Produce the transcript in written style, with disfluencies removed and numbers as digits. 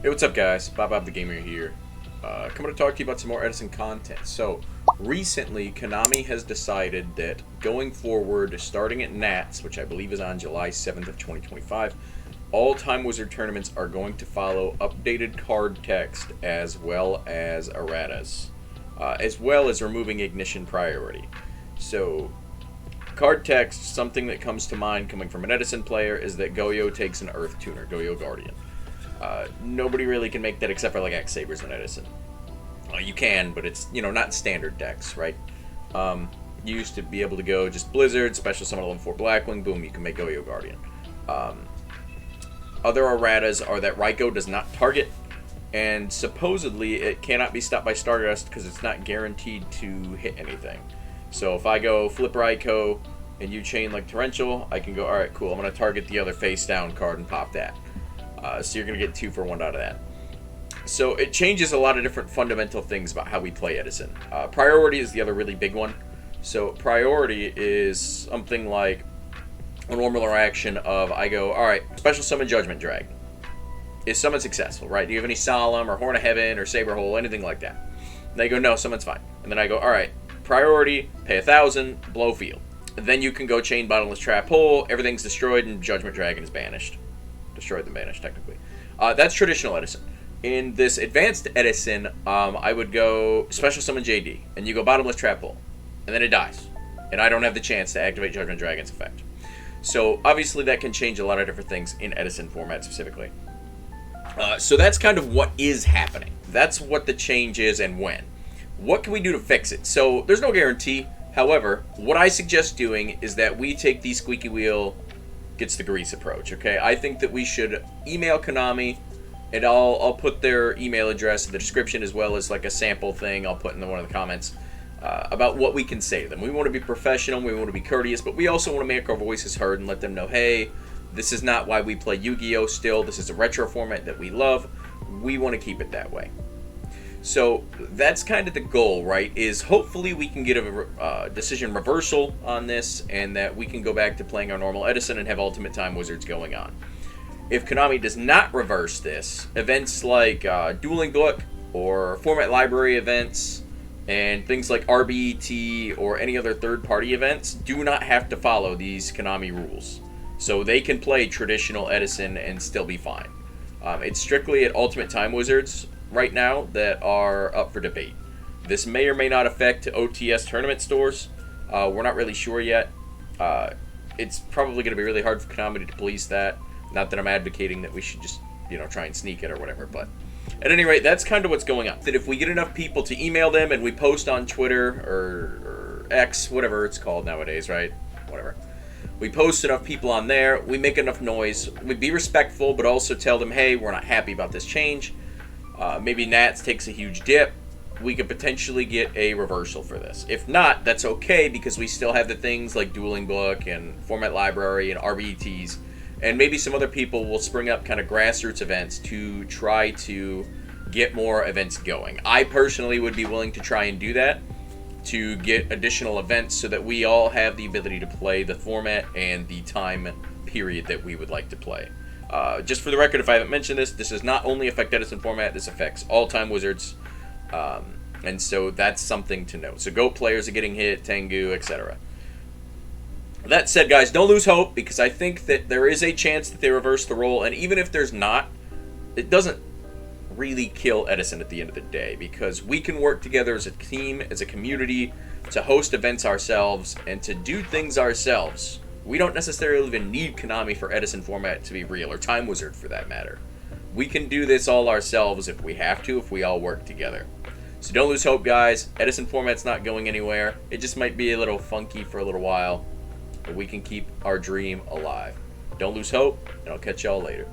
Hey, what's up, guys? Bob the Gamer here. Coming to talk to you about some more Edison content. So, recently, Konami has decided that going forward, starting at Nats, which I believe is on July 7th of 2025, all Time Wizard tournaments are going to follow updated card text as well as erratas, as well as removing ignition priority. So, card text, something that comes to mind coming from an Edison player is that Goyo takes an Earth Tuner, Goyo Guardian. Nobody really can make that except for like X-Sabers and Edison. You can, but it's, not standard decks, right? You used to be able to go just Blizzard, special summon level 4 Blackwing, boom, you can make Goyo Guardian. Other erratas are that Raikou does not target, and supposedly it cannot be stopped by Stardust because it's not guaranteed to hit anything. So if I go flip Raikou and you chain like Torrential, I can go, alright, cool, I'm going to target the other face down card and pop that. So you're going to get 2 for 1 out of that. So it changes a lot of different fundamental things about how we play Edison. Priority is the other really big one. So priority is something like a normal interaction of I go, alright, special summon Judgment Dragon. Is summon successful, right? Do you have any Solemn or Horn of Heaven or Saberhole, anything like that? And they go, no, summon's fine. And then I go, alright, priority, pay 1,000, blow field. And then you can go chain Bottomless Trap Hole, everything's destroyed, and Judgment Dragon is banished. Destroyed and banished, technically. That's traditional Edison. In this advanced Edison, I would go special summon JD, and you go Bottomless Trap Hole, and then it dies. And I don't have the chance to activate Judgment Dragon's effect. So obviously that can change a lot of different things in Edison format specifically. So that's kind of what is happening. That's what the change is and when. What can we do to fix it? So there's no guarantee. However, what I suggest doing is that we take the squeaky wheel gets the grease approach, okay? I think that we should email Konami, and I'll put their email address in the description as well as like a sample thing I'll put in one of the comments about what we can say to them. We want to be professional, we want to be courteous, but we also want to make our voices heard and let them know, hey, this is not why we play Yu-Gi-Oh! Still. This is a retro format that we love. We want to keep it that way. So that's kind of the goal, right? Is hopefully we can get a decision reversal on this and that we can go back to playing our normal Edison and have Ultimate Time Wizards going on. If Konami does not reverse this, events like Dueling Book or Format Library events and things like RBET or any other third-party events do not have to follow these Konami rules. So they can play traditional Edison and still be fine. It's strictly at Ultimate Time Wizards right now that are up for debate. This may or may not affect OTS tournament stores. We're not really sure yet. It's probably going to be really hard for Konami to police that. Not that I'm advocating that we should just, try and sneak it or whatever, but at any rate, that's kind of what's going on. That if we get enough people to email them and we post on Twitter or X, whatever it's called nowadays, right? Whatever. We post enough people on there, we make enough noise, we be respectful, but also tell them, hey, we're not happy about this change. Maybe Nats takes a huge dip. We could potentially get a reversal for this. If not, that's okay because we still have the things like Dueling Book and Format Library and RBETs. And maybe some other people will spring up kind of grassroots events to try to get more events going. I personally would be willing to try and do that to get additional events so that we all have the ability to play the format and the time period that we would like to play. Just for the record, if I haven't mentioned this, this does not only affect Edison format, this affects all Time Wizards. And so that's something to note. So GOAT players are getting hit, Tengu, etc. That said, guys, don't lose hope because I think that there is a chance that they reverse the role. And even if there's not, it doesn't really kill Edison at the end of the day because we can work together as a team, as a community, to host events ourselves and to do things ourselves. We don't necessarily even need Konami for Edison format to be real, or Time Wizard for that matter. We can do this all ourselves if we have to, if we all work together. So don't lose hope, guys. Edison format's not going anywhere. It just might be a little funky for a little while, but we can keep our dream alive. Don't lose hope, and I'll catch y'all later.